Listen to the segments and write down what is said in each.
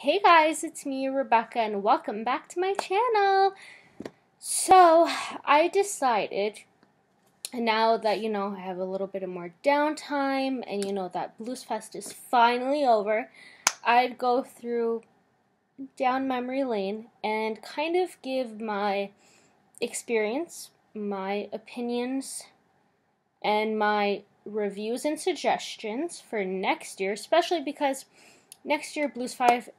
Hey guys, it's me, Rebecca, and welcome back to my channel. So, I decided, now that, I have a little bit of more downtime, and that Bluesfest is finally over, I'd go through down memory lane and kind of give my experience, my opinions, and my reviews and suggestions for next year, especially because next year Bluesfest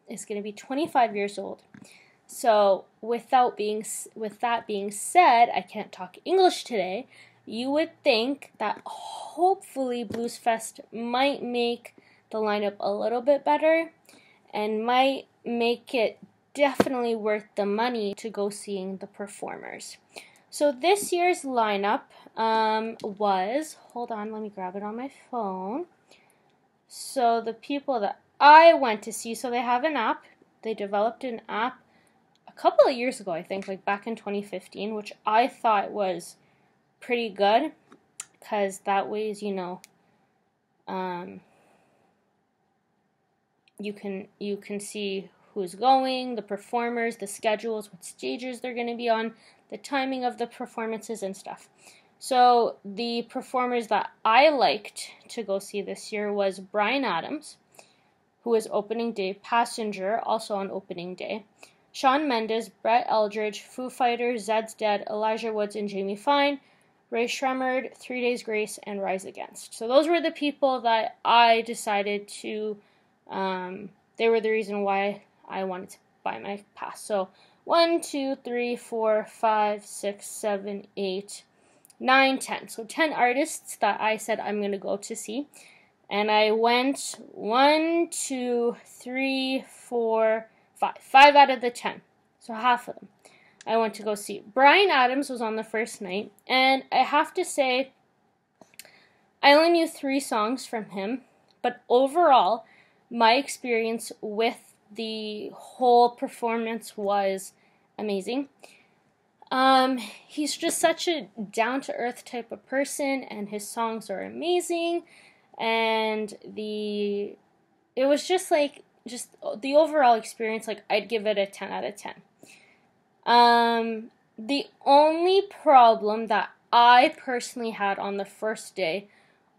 is going to be 25 years old. So, with that being said, I can't talk English today. You would think that hopefully Bluesfest might make the lineup a little bit better and might make it definitely worth the money to go seeing the performers. So this year's lineup was, hold on, let me grab it on my phone. So the people that I went to see, so they have an app. They developed an app a couple of years ago, I think, like back in 2015, which I thought was pretty good because that way, you can see who's going, the performers, the schedules, what stages they're going to be on, the timing of the performances and stuff. So the performers that I liked to go see this year was Bryan Adams, who was opening day, Passenger, also on opening day, Shawn Mendes, Brett Eldredge, Foo Fighters, Zed's Dead, Elijah Woods and Jamie Fine, Ray Shremmerd, 3 Days Grace, and Rise Against. So those were the people that I decided to, they were the reason why I wanted to buy my pass. So 1, 2, 3, 4, 5, 6, 7, 8, 9, 10. So 10 artists that I said I'm going to go to see. And I went 1, 2, 3, 4, 5. 5 out of the 10. So half of them I went to go see. Bryan Adams was on the first night. And I have to say, I only knew 3 songs from him. But overall, my experience with the whole performance was amazing. He's just such a down-to-earth type of person, and his songs are amazing, and it was just the overall experience, like, I'd give it a 10 out of 10. The only problem that I personally had on the first day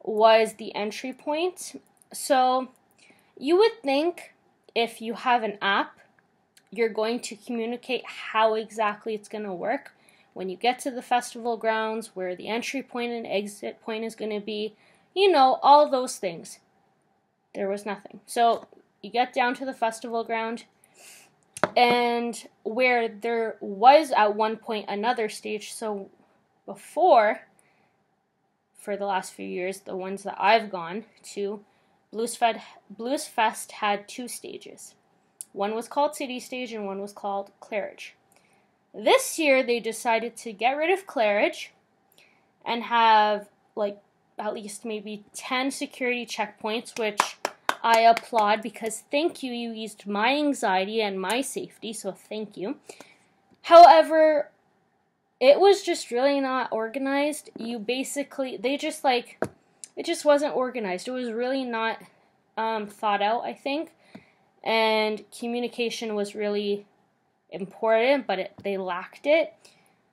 was the entry point. So, you would think if you have an app, you're going to communicate how exactly it's going to work when you get to the festival grounds, where the entry point and exit point is going to be, all those things. There was nothing. So you get down to the festival ground, and where there was at one point another stage, so before, for the last few years, the ones that I've gone to, Bluesfest had 2 stages. One was called City Stage and one was called Claridge. This year they decided to get rid of Claridge and have at least maybe 10 security checkpoints, which I applaud because thank you, you eased my anxiety and my safety, so thank you. However, it was just really not organized. It just wasn't organized. It was really not thought out, I think. And communication was really important, but they lacked it.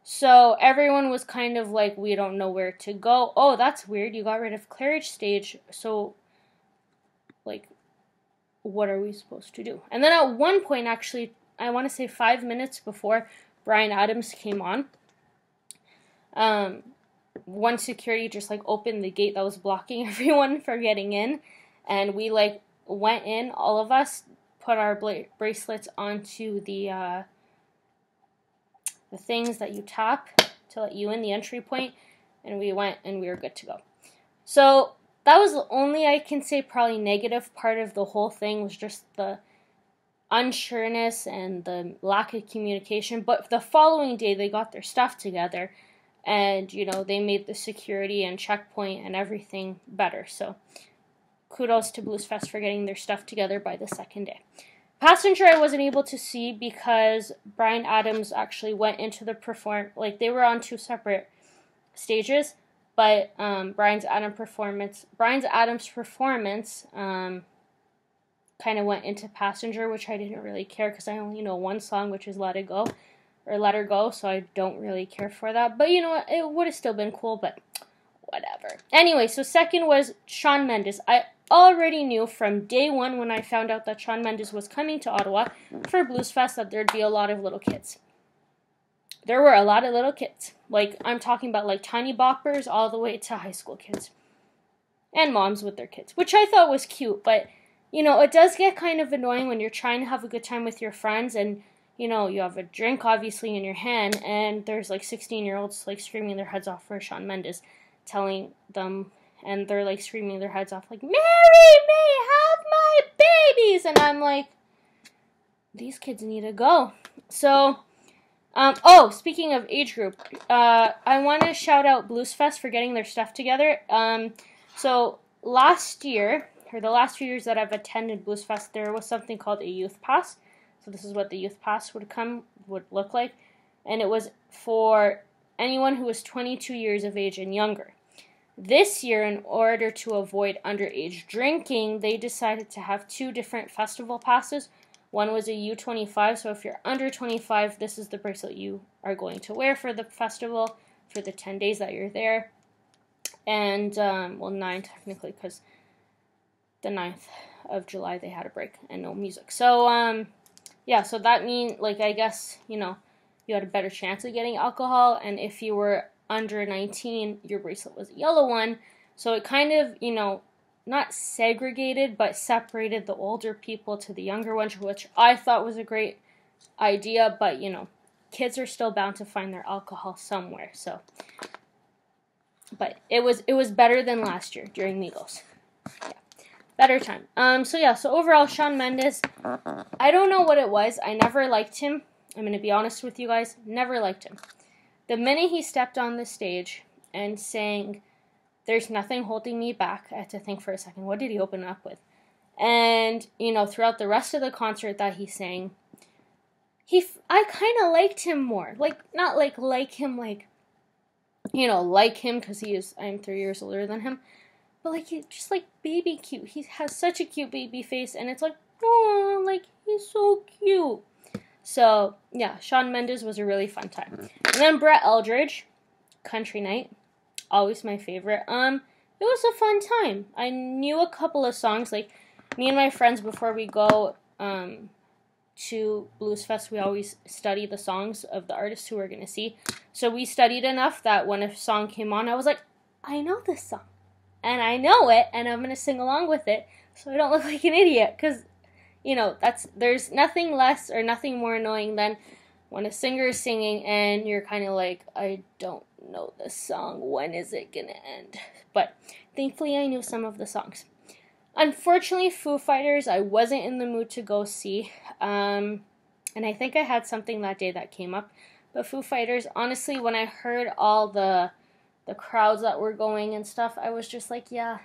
So everyone was kind of like, we don't know where to go. Oh, that's weird. You got rid of Claridge stage. So, what are we supposed to do? And then at one point, actually, I want to say 5 minutes before Bryan Adams came on, one security just opened the gate that was blocking everyone from getting in. And we went in, all of us, put our bracelets onto the things that you tap to let you in, the entry point, and we went and we were good to go. So that was the only, I can say, probably negative part of the whole thing, was just the unsureness and the lack of communication. But the following day, they got their stuff together, and, they made the security and checkpoint and everything better. So kudos to Bluesfest for getting their stuff together by the second day. Passenger I wasn't able to see because Bryan Adams actually went into the they were on 2 separate stages. But Brian's Adams performance kind of went into Passenger, which I didn't really care because I only know one song, which is Let It Go, or Let Her Go, so I don't really care for that. But you know what, it would have still been cool, but whatever. Anyway, so second was Shawn Mendes. I already knew from day one when I found out that Shawn Mendes was coming to Ottawa for Bluesfest that there'd be a lot of little kids. There were a lot of little kids. Like, I'm talking about like tiny boppers all the way to high school kids. And moms with their kids, which I thought was cute, but you know, it does get kind of annoying when you're trying to have a good time with your friends and, you know, you have a drink obviously in your hand and there's like 16-year-olds like screaming their heads off for Shawn Mendes, telling them, and they're like screaming their heads off like, "Marry me, have my babies!" And I'm like, these kids need to go. So, speaking of age group, I want to shout out Bluesfest for getting their stuff together. So last year, or the last few years that I've attended Bluesfest, there was something called a youth pass. So this is what the youth pass would look like, and it was for anyone who was 22 years of age and younger. This year, in order to avoid underage drinking, they decided to have two different festival passes. One was a U25, so if you're under 25, this is the bracelet you are going to wear for the festival for the 10 days that you're there. And, 9 technically, because the 9th of July they had a break and no music. So, so that means, like, I guess, you know, you had a better chance of getting alcohol, and if you were under 19, your bracelet was a yellow one. So it kind of, you know, not segregated, but separated the older people to the younger ones, which I thought was a great idea, but, you know, kids are still bound to find their alcohol somewhere, so. But it was better than last year during Migos. Yeah. Better time. So overall, Shawn Mendes, I don't know what it was. I never liked him. I'm going to be honest with you guys. Never liked him. The minute he stepped on the stage and sang, "There's Nothing Holding Me Back," I had to think for a second, what did he open up with? And, you know, throughout the rest of the concert that he sang, I kind of liked him more. Like, not like him, like, you know, like him, because I'm 3 years older than him. But, like, just, like, baby cute. He has such a cute baby face, and it's like, oh, like, he's so cute. So, yeah, Shawn Mendes was a really fun time. And then Brett Eldridge, Country Night, always my favorite. It was a fun time. I knew a couple of songs. Like, me and my friends, before we go to Bluesfest, we always study the songs of the artists who we're going to see. So we studied enough that when a song came on, I was like, I know this song. And I know it, and I'm going to sing along with it so I don't look like an idiot. Because, you know, there's nothing less or nothing more annoying than when a singer is singing and you're kind of like, I don't know this song. When is it going to end? But thankfully, I knew some of the songs. Unfortunately, Foo Fighters, I wasn't in the mood to go see. And I think I had something that day that came up. But Foo Fighters, honestly, when I heard all the crowds that were going and stuff, I was just like, yeah,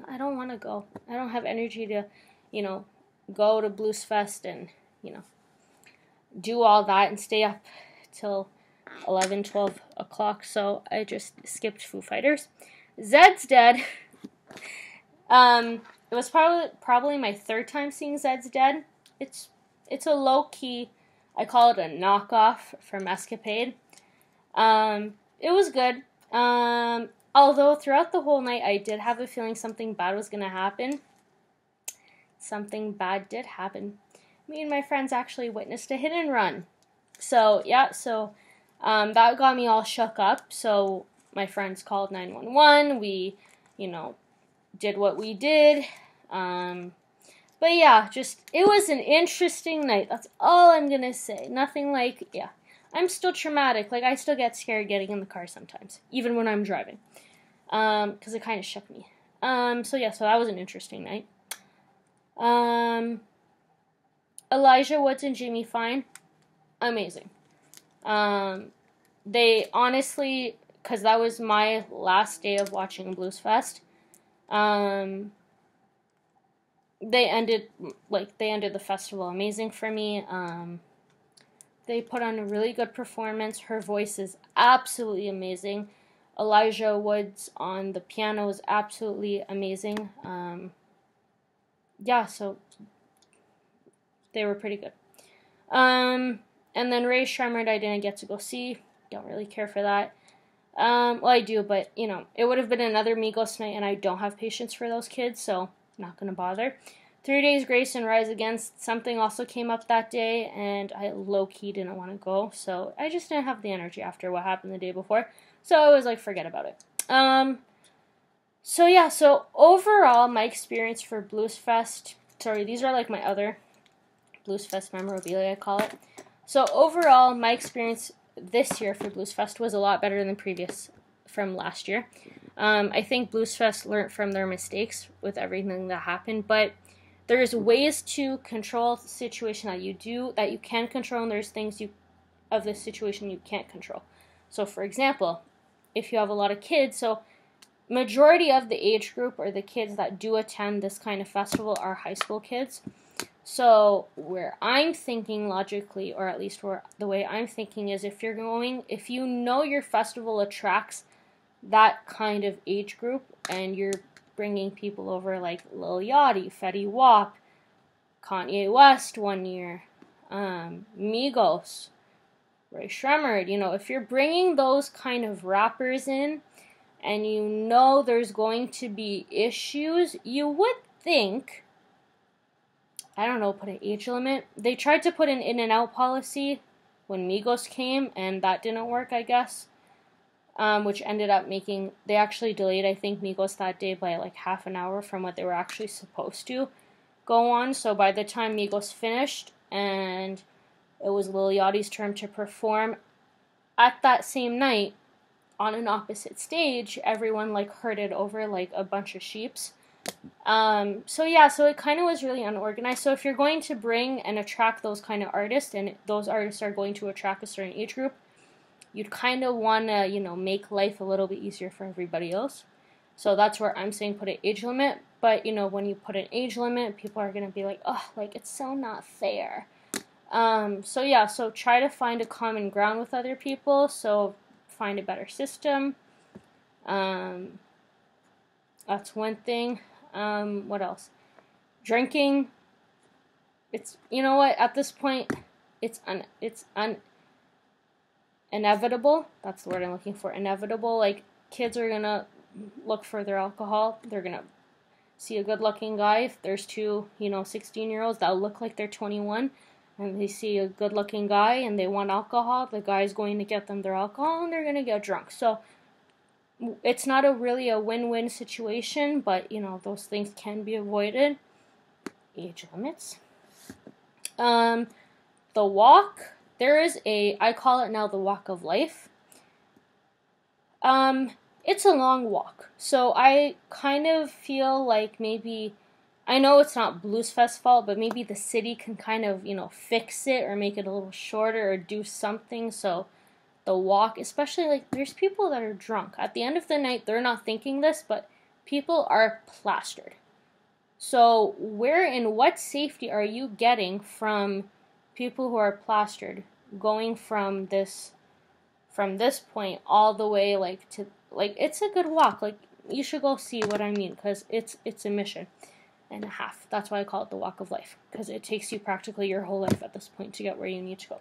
I don't want to go. I don't have energy to, you know, go to Bluesfest and, you know, do all that and stay up till 11, 12 o'clock. So I just skipped Foo Fighters. Zed's Dead. It was probably my third time seeing Zed's Dead. It's a low-key, I call it a knockoff from Escapade. It was good. Although throughout the whole night I did have a feeling something bad was going to happen. Something bad did happen. Me and my friends actually witnessed a hit and run. So, yeah, that got me all shook up. So my friends called 911. We, you know, did what we did. But yeah, it was an interesting night. That's all I'm going to say. Nothing like, yeah. I'm still traumatic. Like, I still get scared getting in the car sometimes, even when I'm driving, because it kind of shook me. So that was an interesting night. Elijah Woods and Jimmy Fine, amazing. They honestly, because that was my last day of watching Bluesfest, they ended the festival amazing for me. They put on a really good performance. Her voice is absolutely amazing. Elijah Woods on the piano was absolutely amazing. Yeah, so they were pretty good. And then Ray Shremmerd I didn't get to go see. Don't really care for that. Well, I do, but, you know, it would have been another Migos night, and I don't have patience for those kids, so not going to bother. 3 Days Grace and Rise Against, something also came up that day, and I low-key didn't want to go, so I just didn't have the energy after what happened the day before, so I was like, forget about it. So yeah, so overall, my experience for Bluesfest, sorry, these are like my other Bluesfest memorabilia, I call it. So overall, my experience this year for Bluesfest was a lot better than previous from last year. I think Bluesfest learned from their mistakes with everything that happened, but there's ways to control the situation that you can control, and there's things of the situation you can't control. So for example, if you have a lot of kids, so majority of the age group or the kids that do attend this kind of festival are high school kids. So where I'm thinking logically, or at least where the way I'm thinking is, if you know your festival attracts that kind of age group, and you're bringing people over like Lil Yachty, Fetty Wap, Kanye West one year, Migos, Ray Shremmerd, you know, if you're bringing those kind of rappers in, and you know there's going to be issues, you would think, I don't know, put an age limit. They tried to put an in and out policy when Migos came, and that didn't work, I guess. Which ended up they actually delayed, I think, Migos that day by like half an hour from what they were actually supposed to go on. So by the time Migos finished, and it was Lil Yachty's turn to perform, at that same night, on an opposite stage, everyone like herded over like a bunch of sheeps. So yeah, so it kind of was really unorganized. So if you're going to bring and attract those kind of artists, and those artists are going to attract a certain age group, you'd kind of want to, you know, make life a little bit easier for everybody else. So that's where I'm saying put an age limit. But, you know, when you put an age limit, people are going to be like, oh, like, it's so not fair. So yeah, so try to find a common ground with other people. So find a better system. That's one thing. What else? Drinking. It's, you know what, at this point, it's inevitable. That's the word I'm looking for. Inevitable. Like, kids are gonna look for their alcohol. They're gonna see a good-looking guy. If there's two, 16-year-olds that look like they're 21, and they see a good-looking guy and they want alcohol, the guy's going to get them their alcohol, and they're gonna get drunk. So it's not really a win-win situation, but, those things can be avoided. Age limits. The walk. There is I call it now the walk of life. It's a long walk. So I kind of feel like maybe, I know it's not Bluesfest's fault, but maybe the city can kind of, fix it or make it a little shorter or do something so the walk, especially, like, there's people that are drunk. At the end of the night, they're not thinking this, but people are plastered. So where and what safety are you getting from people who are plastered going from this point all the way, like, to, like, it's a good walk. Like, you should go see what I mean, because it's a mission and a half. That's why I call it the walk of life, because it takes you practically your whole life at this point to get where you need to go.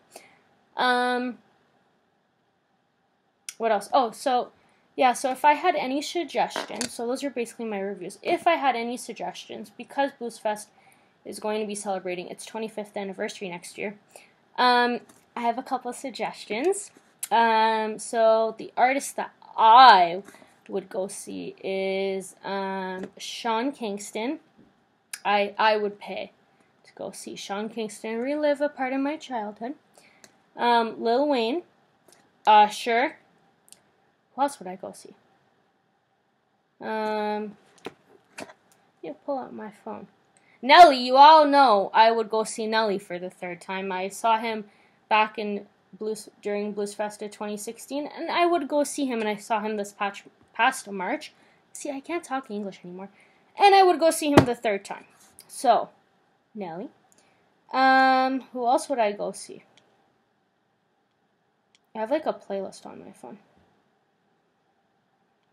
What else? Oh, so if I had any suggestions, so those are basically my reviews. If I had any suggestions, because Bluesfest is going to be celebrating its 25th anniversary next year, I have a couple of suggestions. So the artist that I would go see is Sean Kingston. I would pay to go see Sean Kingston, relive a part of my childhood. Lil Wayne, Usher. Who else would I go see? Pull out my phone. Nelly, you all know I would go see Nelly for the third time. I saw him back in during Bluesfest of 2016, and I would go see him, and I saw him this past March. See, I can't talk English anymore. And I would go see him the third time. So, Nelly. Who else would I go see? I have like a playlist on my phone.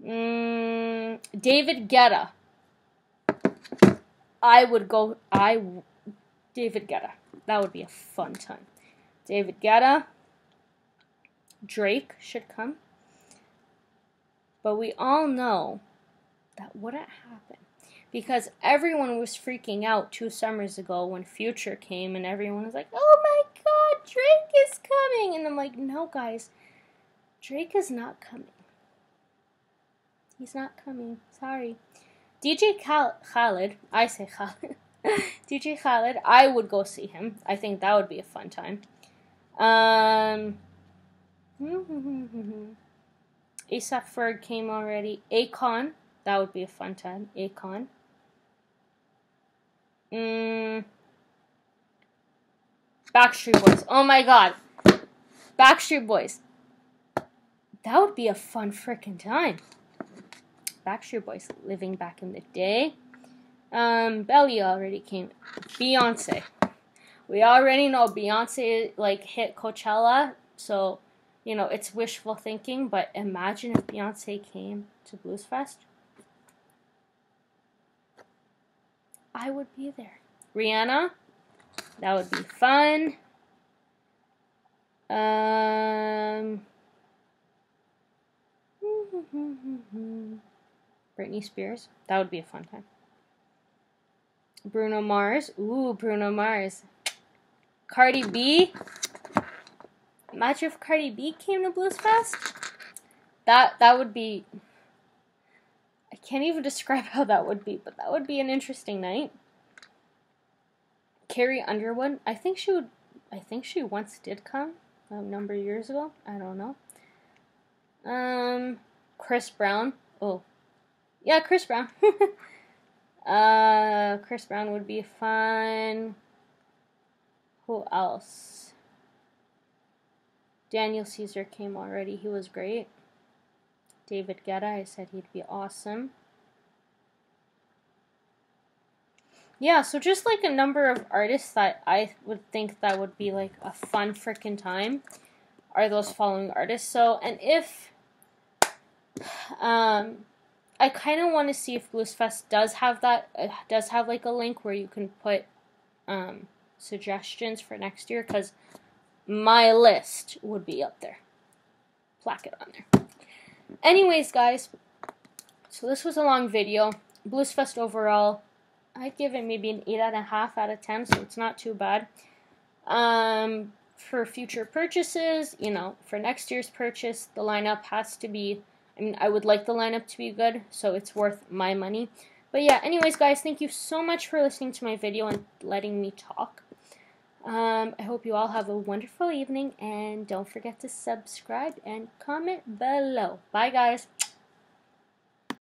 David Guetta. David Guetta. That would be a fun time. David Guetta. Drake should come. But we all know that wouldn't happen. Because everyone was freaking out 2 summers ago when Future came and everyone was like, oh my god, Drake is coming. And I'm like, no guys, Drake is not coming. He's not coming. Sorry. DJ Khaled, I say Khaled. DJ Khaled, I would go see him. I think that would be a fun time. A$AP Ferg came already. Akon, that would be a fun time. Akon. Backstreet Boys. Oh my god. Backstreet Boys. That would be a fun frickin' time. Backstreet Boys living back in the day. Belly already came. Beyonce. We already know Beyonce like hit Coachella, so you know it's wishful thinking. But imagine if Beyonce came to Bluesfest. I would be there. Rihanna. That would be fun. Britney Spears. That would be a fun time. Bruno Mars. Ooh, Bruno Mars. Cardi B. Imagine if Cardi B came to Bluesfest. That would be... I can't even describe how that would be, but that would be an interesting night. Carrie Underwood. I think she once did come a number of years ago. I don't know. Chris Brown. Oh. Yeah, Chris Brown. Chris Brown would be fun. Who else? Daniel Caesar came already. He was great. David Guetta, I said he'd be awesome. Yeah, so just like a number of artists that I would think that would be like a fun frickin' time are those following artists. So, and if, I kind of want to see if Bluesfest does have that, does have like a link where you can put suggestions for next year, because my list would be up there. Plaque it on there. Anyways, guys, so this was a long video. Bluesfest overall, I'd give it maybe an 8.5 out of 10, so it's not too bad. For future purchases, you know, for next year's purchase, the lineup has to be, I mean, I would like the lineup to be good, so it's worth my money. But yeah, anyways, guys, thank you so much for listening to my video and letting me talk. I hope you all have a wonderful evening, and don't forget to subscribe and comment below. Bye, guys.